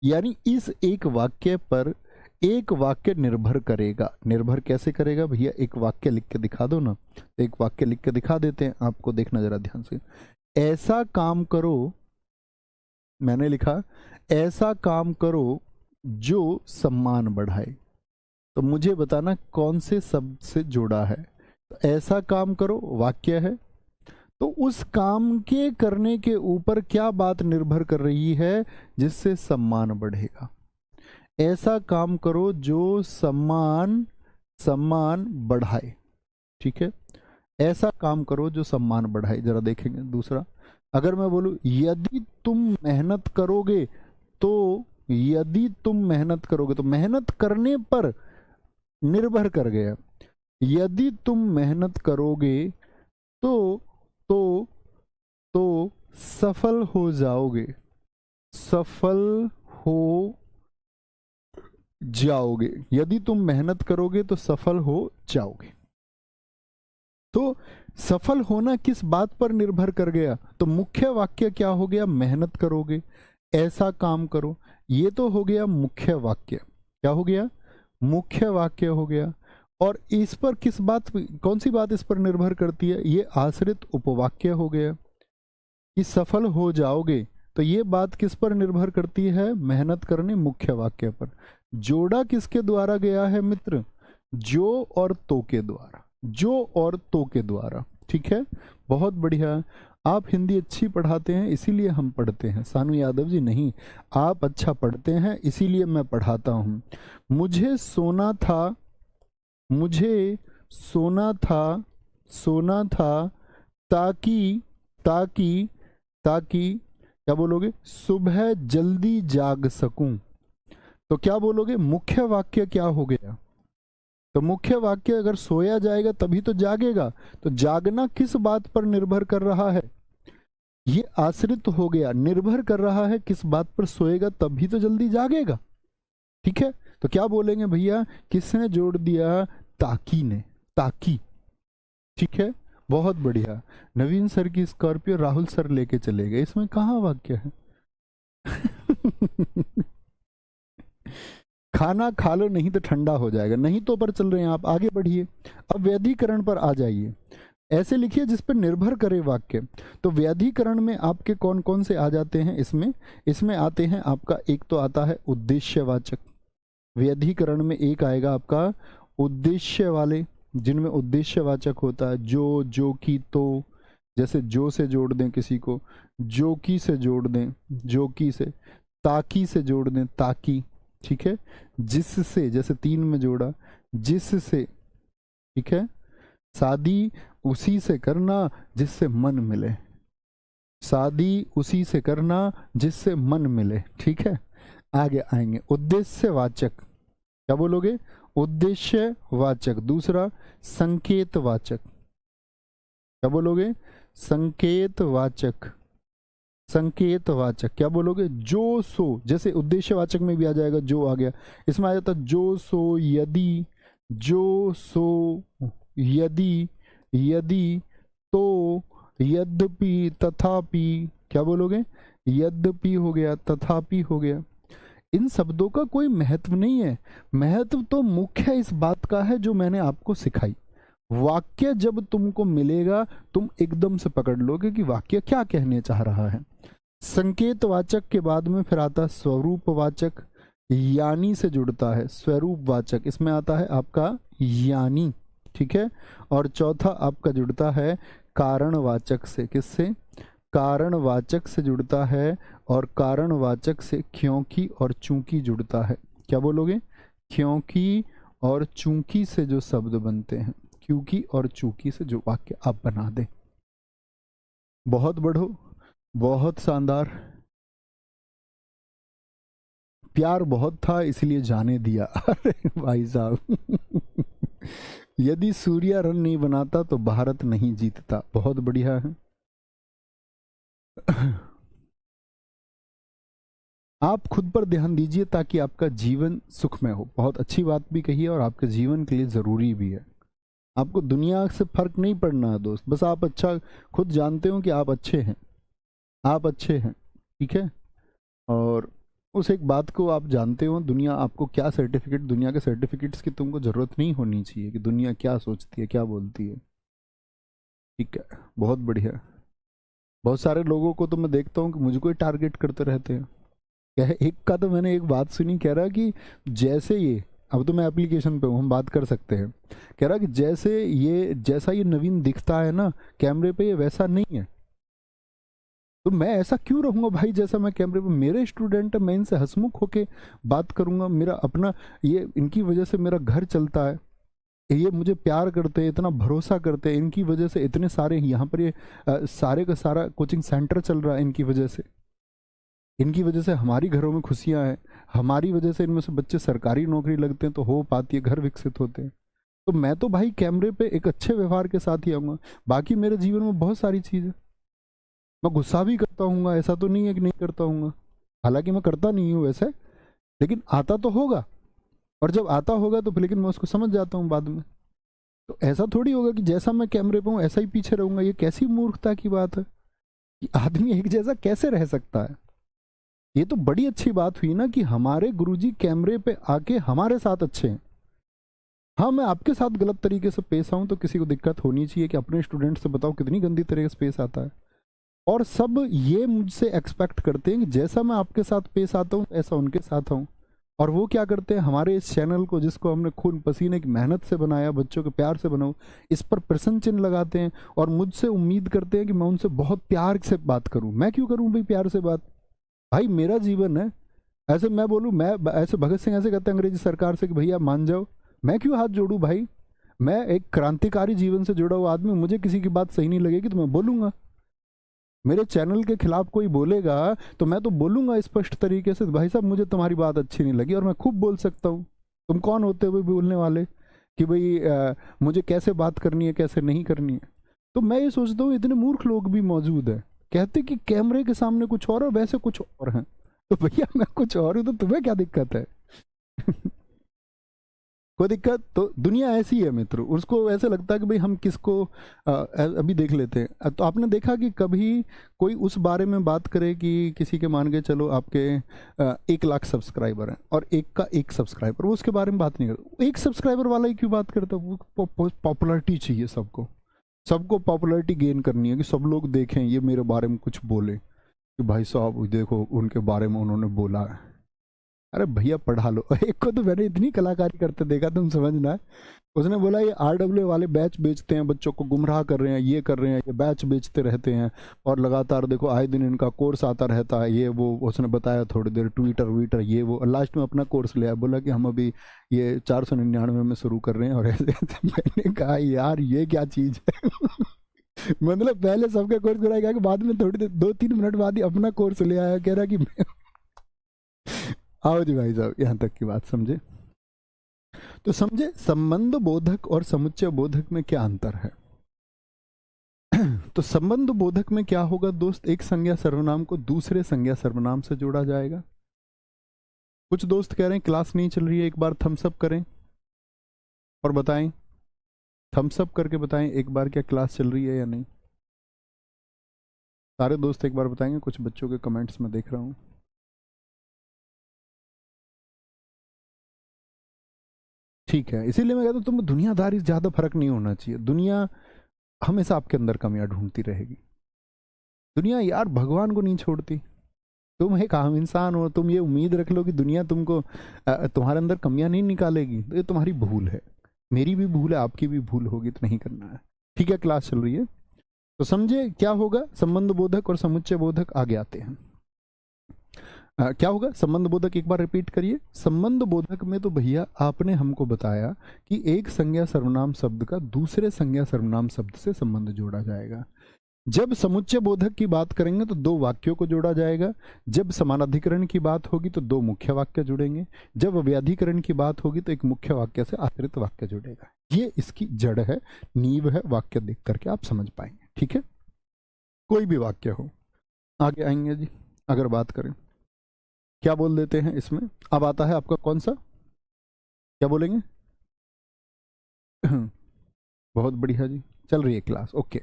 यानी इस एक वाक्य पर एक वाक्य निर्भर करेगा। निर्भर कैसे करेगा भैया? एक वाक्य लिख के दिखा दो ना। एक वाक्य लिख के दिखा देते हैं आपको, देखना जरा ध्यान से। ऐसा काम करो, मैंने लिखा ऐसा काम करो जो सम्मान बढ़ाए। तो मुझे बताना कौन से शब्द से जोड़ा है। तो ऐसा काम करो वाक्य है, तो उस काम के करने के ऊपर क्या बात निर्भर कर रही है जिससे सम्मान बढ़ेगा? ऐसा काम करो जो सम्मान बढ़ाए। ठीक है, ऐसा काम करो जो सम्मान बढ़ाए। जरा देखेंगे दूसरा। अगर मैं बोलूं यदि तुम मेहनत करोगे, तो यदि तुम मेहनत करोगे, तो मेहनत करने पर निर्भर कर गया। यदि तुम मेहनत करोगे तो तो तो सफल हो जाओगे, सफल हो जाओगे। यदि तुम मेहनत करोगे तो सफल हो जाओगे। तो सफल होना किस बात पर निर्भर कर गया? तो मुख्य वाक्य क्या हो गया? मेहनत करोगे, ऐसा काम करो। ये तो हो गया मुख्य वाक्य। क्या हो गया? मुख्य वाक्य हो गया। और इस पर किस बात, कौन सी बात इस पर निर्भर करती है? ये आश्रित उपवाक्य हो गया कि सफल हो जाओगे, तो ये बात किस पर निर्भर करती है? मेहनत करने मुख्य वाक्य पर। जोड़ा किसके द्वारा गया है मित्र? जो और तो के द्वारा, जो और तो के द्वारा। ठीक है, बहुत बढ़िया। आप हिंदी अच्छी पढ़ाते हैं इसीलिए हम पढ़ते हैं, सानू यादव जी। नहीं, आप अच्छा पढ़ते हैं इसीलिए मैं पढ़ाता हूं। मुझे सोना था, मुझे सोना था, सोना था ताकि, ताकि, ताकि क्या बोलोगे? सुबह जल्दी जाग सकूं। तो क्या बोलोगे? मुख्य वाक्य क्या हो गया? तो मुख्य वाक्य अगर सोया जाएगा तभी तो जागेगा। तो जागना किस बात पर निर्भर कर रहा है? ये आश्रित हो गया, निर्भर कर रहा है किस बात पर? सोएगा तभी तो जल्दी जागेगा। ठीक है, तो क्या बोलेंगे भैया? किसने जोड़ दिया? ताकि ने, ताकि। ठीक है, बहुत बढ़िया। नवीन सर की स्कॉर्पियो राहुल सर लेके चले गए, इसमें कहाँ वाक्य है? खाना खा लो नहीं तो ठंडा हो जाएगा, नहीं तो पर चल रहे हैं आप, आगे बढ़िए। अब व्याधिकरण पर आ जाइए। ऐसे लिखिए जिस पर निर्भर करे वाक्य। तो व्याधिकरण में आपके कौन कौन से आ जाते हैं? इसमें आते हैं आपका, एक तो आता है उद्देश्यवाचक। व्याधिकरण में एक आएगा आपका उद्देश्य वाले, जिनमें उद्देश्यवाचक होता है। जो की, तो। जैसे जो से जोड़ दें किसी को, जो की से जोड़ दें, जो की से। ताकि से जोड़ दें, ताकि। ठीक है, जिससे, जैसे 3 में जोड़ा, जिससे। ठीक है, शादी उसी से करना जिससे मन मिले, शादी उसी से करना जिससे मन मिले। ठीक है, आगे आएंगे उद्देश्यवाचक। क्या बोलोगे? उद्देश्यवाचक। दूसरा संकेतवाचक। क्या बोलोगे? संकेतवाचक। संकेतवाचक क्या बोलोगे? जो सो, जैसे उद्देश्यवाचक में भी आ जाएगा, जो आ गया, इसमें आ जाता जो सो यदि, जो सो यदि, यदि तो, यद्यपि, तथापि। क्या बोलोगे? यद्यपि हो गया, तथापि हो गया। इन शब्दों का कोई महत्व नहीं है, महत्व तो मुख्य इस बात का है जो मैंने आपको सिखाई। वाक्य जब तुमको मिलेगा तुम एकदम से पकड़ लोगे कि वाक्य क्या कहने चाह रहा है। संकेतवाचक के बाद में फिर आता है स्वरूपवाचक, यानी से जुड़ता है। स्वरूपवाचक, इसमें आता है आपका यानी। ठीक है, और चौथा आपका जुड़ता है कारणवाचक से। किससे? कारणवाचक से जुड़ता है, और कारणवाचक से क्योंकि और चूंकि जुड़ता है। क्या बोलोगे? क्योंकि और चूंकि से जो शब्द बनते हैं, क्योंकि और चूंकि से जो वाक्य आप बना दें। बहुत बढ़ो, बहुत शानदार। प्यार बहुत था इसलिए जाने दिया। अरे भाई साहब। यदि सूर्या रन नहीं बनाता तो भारत नहीं जीतता। बहुत बढ़िया है। आप खुद पर ध्यान दीजिए ताकि आपका जीवन सुखमय हो। बहुत अच्छी बात भी कही है और आपके जीवन के लिए जरूरी भी है। आपको दुनिया से फर्क नहीं पड़ना है दोस्त, बस आप अच्छा खुद जानते हो कि आप अच्छे हैं, आप अच्छे हैं। ठीक है, और उस एक बात को आप जानते हो, दुनिया आपको क्या सर्टिफिकेट, दुनिया के सर्टिफिकेट्स की तुमको जरूरत नहीं होनी चाहिए कि दुनिया क्या सोचती है, क्या बोलती है। ठीक है, बहुत बढ़िया। बहुत सारे लोगों को तो मैं देखता हूँ कि मुझको ही टारगेट करते रहते हैं। क्या है, एक का तो मैंने एक बात सुनी, कह रहा कि जैसे ये, अब तो मैं एप्लीकेशन पे हूँ, हम बात कर सकते हैं। कह रहा कि जैसे ये, जैसा ये नवीन दिखता है ना कैमरे पे, ये वैसा नहीं है। तो मैं ऐसा क्यों रहूंगा भाई जैसा मैं कैमरे पे? मेरे स्टूडेंट है, मैं इनसे हंसमुख होके बात करूंगा। मेरा अपना, ये इनकी वजह से मेरा घर चलता है, ये मुझे प्यार करते हैं, इतना भरोसा करते हैं, इनकी वजह से इतने सारे यहाँ पर ये सारे का सारा कोचिंग सेंटर चल रहा है इनकी वजह से। इनकी वजह से हमारी घरों में खुशियां हैं, हमारी वजह से इनमें से बच्चे सरकारी नौकरी लगते हैं तो हो पाती है, घर विकसित होते हैं। तो मैं तो भाई कैमरे पे एक अच्छे व्यवहार के साथ ही आऊँगा। बाकी मेरे जीवन में बहुत सारी चीज़ है, मैं गुस्सा भी करता हूँ, ऐसा तो नहीं है कि नहीं करता हूँ, हालांकि मैं करता नहीं हूँ वैसे, लेकिन आता तो होगा। और जब आता होगा तो फिर लेकिन मैं उसको समझ जाता हूँ बाद में। तो ऐसा थोड़ी होगा कि जैसा मैं कैमरे पे हूँ ऐसा ही पीछे रहूंगा। ये कैसी मूर्खता की बात है कि आदमी एक जैसा कैसे रह सकता है। ये तो बड़ी अच्छी बात हुई ना कि हमारे गुरुजी कैमरे पे आके हमारे साथ अच्छे हैं। हाँ, मैं आपके साथ गलत तरीके से पेश आऊँ तो किसी को दिक्कत होनी चाहिए कि अपने स्टूडेंट से बताओ कितनी गंदी तरीके से पेश आता है। और सब ये मुझसे एक्सपेक्ट करते हैं कि जैसा मैं आपके साथ पेश आता हूँ ऐसा उनके साथ आऊँ। और वो क्या करते हैं, हमारे इस चैनल को जिसको हमने खून पसीने की मेहनत से बनाया, बच्चों के प्यार से बनाऊँ, इस पर प्रश्न चिन्ह लगाते हैं और मुझसे उम्मीद करते हैं कि मैं उनसे बहुत प्यार से बात करूँ। मैं क्यों करूँ भाई प्यार से बात? भाई मेरा जीवन है। ऐसे मैं बोलूँ, मैं ऐसे भगत सिंह ऐसे कहते हैं अंग्रेजी सरकार से कि भैया मान जाओ, मैं क्यों हाथ जोड़ूँ भाई? मैं एक क्रांतिकारी जीवन से जुड़ा हुआ आदमी, मुझे किसी की बात सही नहीं लगेगी तो मैं बोलूँगा। मेरे चैनल के खिलाफ कोई बोलेगा तो मैं तो बोलूँगा स्पष्ट तरीके से, भाई साहब मुझे तुम्हारी बात अच्छी नहीं लगी, और मैं खूब बोल सकता हूँ। तुम कौन होते हुए बोलने वाले कि भाई मुझे कैसे बात करनी है कैसे नहीं करनी है? तो मैं ये सोचता हूँ इतने मूर्ख लोग भी मौजूद है, कहते कि कैमरे के सामने कुछ और है वैसे कुछ और है। तो भैया मैं कुछ और हूँ तो तुम्हें क्या दिक्कत है? कोई दिक्कत? तो दुनिया ऐसी है मित्र, उसको ऐसे लगता है कि भाई हम किसको अभी देख लेते हैं। तो आपने देखा कि कभी कोई उस बारे में बात करे कि किसी के मान के चलो आपके 1 लाख सब्सक्राइबर हैं और एक का 1 सब्सक्राइबर, वो उसके बारे में बात नहीं करता। 1 सब्सक्राइबर वाला ही क्यों बात करता? वो पॉपुलरिटी चाहिए सबको, सबको पॉपुलरिटी गेन करनी है कि सब लोग देखें ये मेरे बारे में कुछ बोले कि भाई साहब देखो उनके बारे में उन्होंने बोला है। अरे भैया पढ़ा लो। एक को तो मैंने इतनी कलाकारी करते देखा, तुम समझना। उसने बोला ये RW वाले बैच बेचते हैं, बच्चों को गुमराह कर रहे हैं, ये कर रहे हैं, ये बैच बेचते रहते हैं और लगातार देखो आए दिन इनका कोर्स आता रहता है, ये वो। उसने बताया थोड़ी देर ट्विटर वीटर ये वो, लास्ट में अपना कोर्स ले आया, बोला कि हम अभी ये 499 में शुरू कर रहे हैं और ऐसे ऐसे। मैंने कहा यार ये क्या चीज़ है? मतलब पहले सबका कोर्स कराया, बाद में थोड़ी देर 2-3 मिनट बाद ही अपना कोर्स ले आया, कह रहा कि आओ जी भाई साहब यहाँ तक की बात समझे। तो समझे संबंध बोधक और समुच्चय बोधक में क्या अंतर है? तो संबंध बोधक में क्या होगा दोस्त, एक संज्ञा सर्वनाम को दूसरे संज्ञा सर्वनाम से जोड़ा जाएगा। कुछ दोस्त कह रहे हैं क्लास नहीं चल रही है, एक बार थम्स अप करें और बताएं, थम्स अप करके बताएं एक बार क्या क्लास चल रही है या नहीं। सारे दोस्त एक बार बताएंगे, कुछ बच्चों के कमेंट्स में देख रहा हूं। ठीक है, इसीलिए मैं कहता हूं तुम दुनियादारी से ज्यादा फर्क नहीं होना चाहिए। दुनिया हमेशा आपके अंदर कमियां ढूंढती रहेगी। दुनिया यार भगवान को नहीं छोड़ती। तुम एक आम इंसान हो, तुम ये उम्मीद रख लो कि दुनिया तुमको तुम्हारे अंदर कमियां नहीं निकालेगी, तो ये तुम्हारी भूल है। मेरी भी भूल है, आपकी भी भूल होगी, तो नहीं करना है। ठीक है, क्लास चल रही है तो समझे क्या होगा। संबंध बोधक और समुच्चय बोधक आगे आते हैं। क्या होगा संबंध बोधक, एक बार रिपीट करिए। संबंध बोधक में तो भैया आपने हमको बताया कि एक संज्ञा सर्वनाम शब्द का दूसरे संज्ञा सर्वनाम शब्द से संबंध जोड़ा जाएगा। जब समुच्चय बोधक की बात करेंगे तो 2 वाक्यों को जोड़ा जाएगा। जब समानाधिकरण की बात होगी तो 2 मुख्य वाक्य जुड़ेंगे। जब व्याधिकरण की बात होगी तो एक मुख्य वाक्य से आश्रित वाक्य जुड़ेगा। ये इसकी जड़ है, नींव है। वाक्य देख करके आप समझ पाएंगे। ठीक है, कोई भी वाक्य हो। आगे आएंगे जी। अगर बात करें क्या बोल देते हैं इसमें, अब आता है आपका कौन सा, क्या बोलेंगे? बहुत बढ़िया जी, चल रही है क्लास, ओके।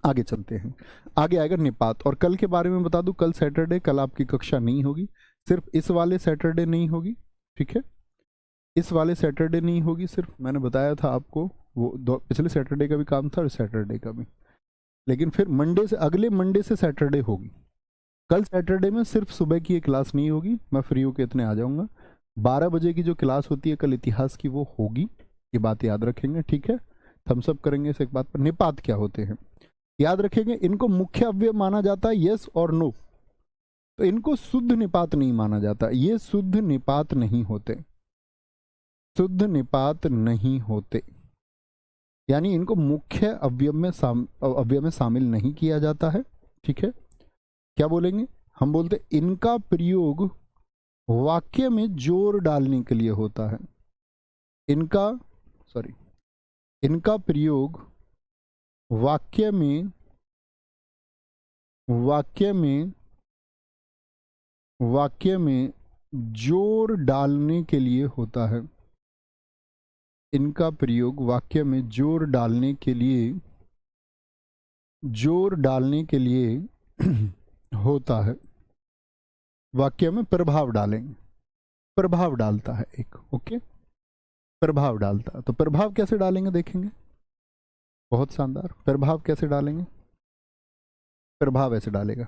आगे चलते हैं। आगे आएगा निपात। और कल के बारे में बता दूं, कल सैटरडे, कल आपकी कक्षा नहीं होगी। सिर्फ इस वाले सैटरडे नहीं होगी, ठीक है? इस वाले सैटरडे नहीं होगी, सिर्फ मैंने बताया था आपको, वो पिछले सैटरडे का भी काम था और सैटरडे का भी। लेकिन फिर मंडे से, अगले मंडे से सैटरडे होगी। कल सैटरडे में सिर्फ सुबह की एक क्लास नहीं होगी, मैं फ्री होकर इतने आ जाऊंगा। 12 बजे की जो क्लास होती है कल इतिहास की, वो होगी। ये बात याद रखेंगे, ठीक है? थम्सअप करेंगे इस एक बात पर। निपात क्या होते हैं याद रखेंगे। इनको मुख्य अव्यय माना जाता है, यस और नो। तो इनको शुद्ध निपात नहीं माना जाता, ये शुद्ध निपात नहीं होते, शुद्ध निपात नहीं होते। यानी इनको मुख्य अव्यय में शामिल नहीं किया जाता है, ठीक है? क्या बोलेंगे, हम बोलते इनका प्रयोग वाक्य में जोर डालने के लिए होता है। इनका सॉरी इनका प्रयोग वाक्य में वाक्य में वाक्य में जोर डालने के लिए होता है। इनका प्रयोग वाक्य में जोर डालने के लिए होता है। वाक्य में प्रभाव डालेंगे, प्रभाव डालता है एक, ओके? प्रभाव डालता। तो प्रभाव कैसे डालेंगे देखेंगे, बहुत शानदार। प्रभाव कैसे डालेंगे, प्रभाव ऐसे डालेगा,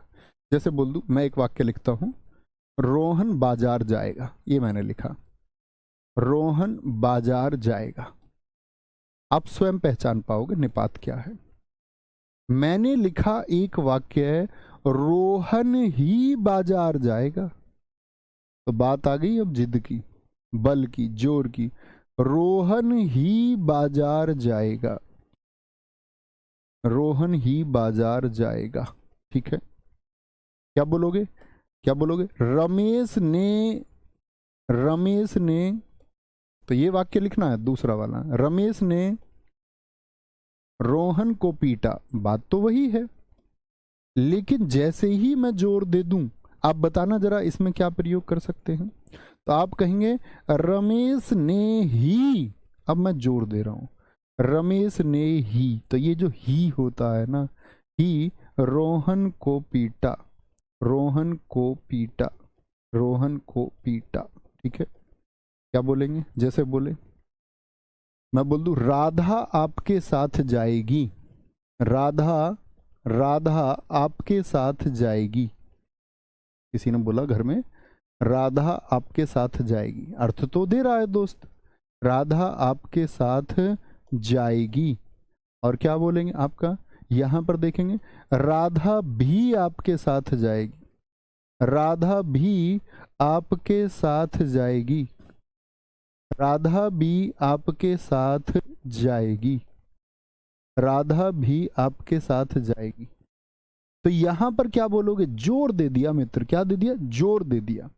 जैसे बोल दूं, मैं एक वाक्य लिखता हूं, रोहन बाजार जाएगा, ये मैंने लिखा, रोहन बाजार जाएगा। आप स्वयं पहचान पाओगे निपात क्या है। मैंने लिखा एक वाक्य, रोहन ही बाजार जाएगा, तो बात आ गई अब जिद की, बल की, जोर की। रोहन ही बाजार जाएगा, रोहन ही बाजार जाएगा, ठीक है। क्या बोलोगे, क्या बोलोगे, रमेश ने, तो ये वाक्य लिखना है दूसरा वाला, रमेश ने रोहन को पीटा, बात तो वही है, लेकिन जैसे ही मैं जोर दे दूं, आप बताना जरा इसमें क्या प्रयोग कर सकते हैं। तो आप कहेंगे रमेश ने ही, अब मैं जोर दे रहा हूं, रमेश ने ही, तो ये जो ही होता है ना, ही, रोहन को पीटा, रोहन को पीटा, रोहन को पीटा, ठीक है। क्या बोलेंगे, जैसे बोले, मैं बोल दूं राधा आपके साथ जाएगी, राधा, राधा आपके साथ जाएगी। किसी ने बोला घर में राधा आपके साथ जाएगी, अर्थ तो दे रहा है दोस्त, राधा आपके साथ जाएगी। और क्या बोलेंगे आपका, यहां पर देखेंगे राधा भी आपके साथ जाएगी, राधा भी आपके साथ जाएगी, राधा भी आपके साथ जाएगी, राधा भी आपके साथ जाएगी। तो यहां पर क्या बोलोगे, जोर दे दिया मित्र, क्या दे दिया, जोर दे दिया।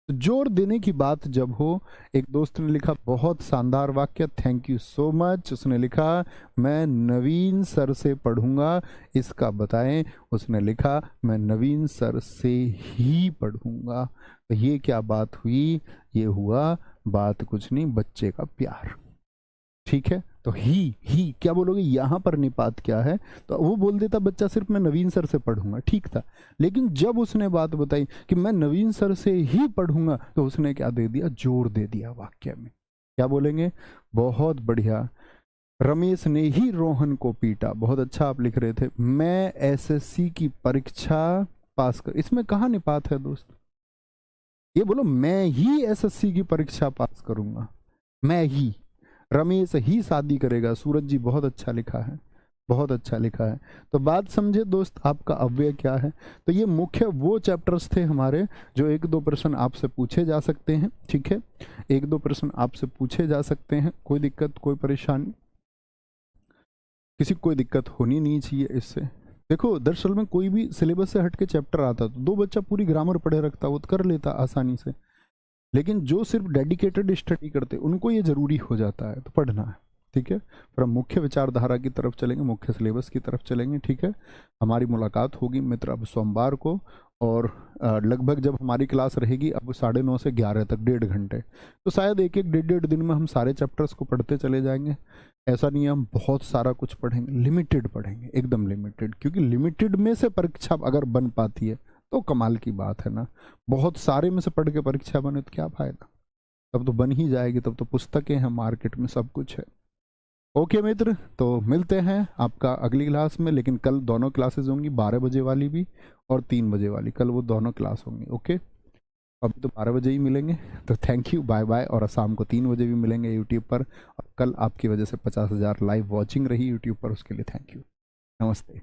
तो जोर देने की बात जब हो, एक दोस्त ने लिखा बहुत शानदार वाक्य, थैंक यू सो मच, उसने लिखा मैं नवीन सर से पढ़ूंगा, इसका बताएं, उसने लिखा मैं नवीन सर से ही पढ़ूंगा। तो ये क्या बात हुई, ये हुआ बात कुछ नहीं, बच्चे का प्यार, ठीक है। तो ही क्या बोलोगे, यहां पर निपात क्या है, तो वो बोल देता बच्चा सिर्फ मैं नवीन सर से पढ़ूंगा, ठीक था। लेकिन जब उसने बात बताई कि मैं नवीन सर से ही पढ़ूंगा, तो उसने क्या दे दिया, जोर दे दिया वाक्य में। क्या बोलेंगे, बहुत बढ़िया, रमेश ने ही रोहन को पीटा, बहुत अच्छा आप लिख रहे थे। मैं एसएससी की परीक्षा पास कर, इसमें कहाँ निपात है दोस्त, ये बोलो मैं ही एसएससी की परीक्षा पास करूंगा, मैं ही, रमेश ही शादी करेगा। सूरज जी बहुत अच्छा लिखा है, बहुत अच्छा लिखा है। तो बात समझे दोस्त, आपका अव्यय क्या है। तो ये मुख्य वो चैप्टर्स थे हमारे जो एक दो प्रश्न आपसे पूछे जा सकते हैं, ठीक है, एक दो प्रश्न आपसे पूछे जा सकते हैं, कोई दिक्कत कोई परेशानी, किसी को कोई दिक्कत होनी नहीं चाहिए इससे। देखो दरअसल में कोई भी सिलेबस से हट के चैप्टर आता तो दो बच्चा पूरी ग्रामर पढ़े रखता, वो तो कर लेता आसानी से, लेकिन जो सिर्फ डेडिकेटेड स्टडी करते उनको ये जरूरी हो जाता है, तो पढ़ना है, ठीक है। फिर हम मुख्य विचारधारा की तरफ चलेंगे, मुख्य सिलेबस की तरफ चलेंगे, ठीक है। हमारी मुलाकात होगी मित्र अब सोमवार को, और लगभग जब हमारी क्लास रहेगी अब 9:30 से 11 तक, 1.5 घंटे, तो शायद एक एक 1.5 दिन में हम सारे चैप्टर्स को पढ़ते चले जाएंगे। ऐसा नहीं है हम बहुत सारा कुछ पढ़ेंगे, लिमिटेड पढ़ेंगे, एकदम लिमिटेड, क्योंकि लिमिटेड में से परीक्षा अगर बन पाती है तो कमाल की बात है ना। बहुत सारे में से पढ़ के परीक्षा बने तो क्या फायदा, तब तो बन ही जाएगी, तब तो पुस्तकें हैं मार्केट में, सब कुछ है। ओके मित्र, तो मिलते हैं आपका अगली क्लास में, लेकिन कल दोनों क्लासेस होंगी, 12 बजे वाली भी और 3 बजे वाली, कल वो दोनों क्लास होंगी। ओके, अभी तो 12 बजे ही मिलेंगे, तो थैंक यू, बाय बाय। और शाम को 3 बजे भी मिलेंगे यूट्यूब पर, और कल आपकी वजह से 50,000 लाइव वॉचिंग रही यूट्यूब पर, उसके लिए थैंक यू, नमस्ते।